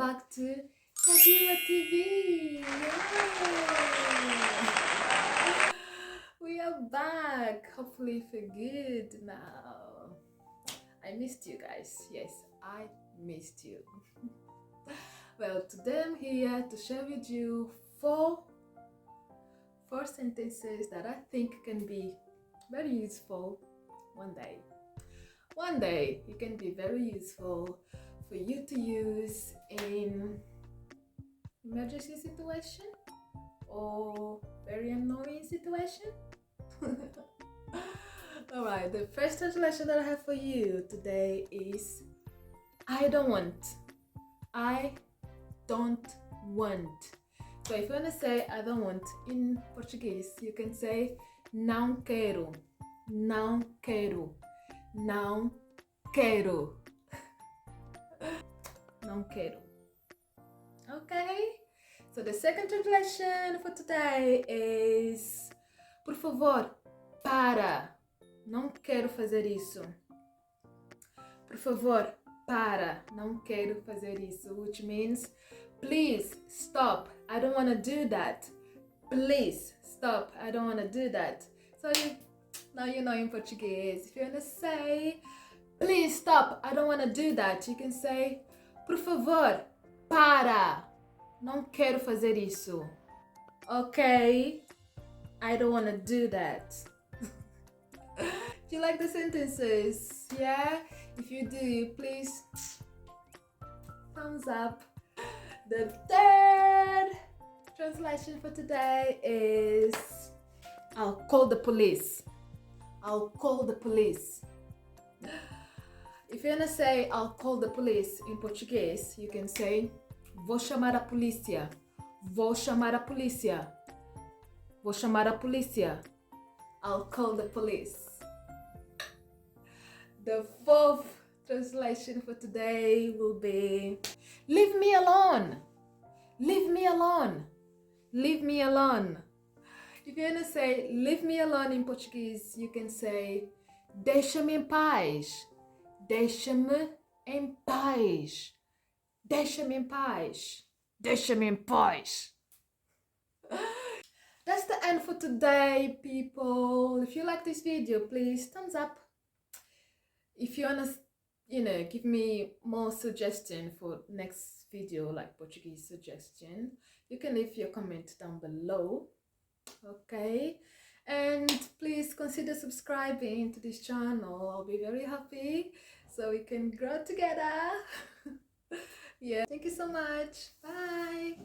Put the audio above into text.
back to Sabiwa TV. We are back. Hopefully you feel good now. I missed you guys. Yes, I missed you. Well, today I'm here to share with you four sentences that I think can be very useful one day. One day it can be very useful for you to use in emergency situation or very annoying situation. All right, the first translation that I have for you today is I don't want. I don't want. So if you want to say I don't want in Portuguese, you can say não quero. Não quero. Não quero. Não quero. Okay? So the second translation for today is por favor, para. Não quero fazer isso. Por favor, para. Não quero fazer isso. Which means please stop. I don't want to do that. Please stop. I don't want to do that. So now you know in Portuguese. If you want to say please stop. I don't want to do that. You can say por favor, para. Não quero fazer isso. Okay? I don't want to do that. Do you like the sentences? Yeah? If you do, please thumbs up. The third translation for today is I'll call the police. I'll call the police. If you want to say I'll call the police in Portuguese, you can say vou chamar a polícia. Vou chamar a polícia. Vou chamar a polícia. I'll call the police. The fourth translation for today will be leave me alone. Leave me alone. Leave me alone. If you want to say leave me alone in Portuguese, you can say deixa-me em paz. Deixa-me em paz. Deixa-me em paz. Deixa-me em paz. That's the end for today, people. If you like this video, please thumbs up. If you wanna, give me more suggestion for next video, like Portuguese suggestion, you can leave your comment down below. Okay, and please consider subscribing to this channel. I'll be very happy so we can grow together. Yeah, thank you so much. Bye.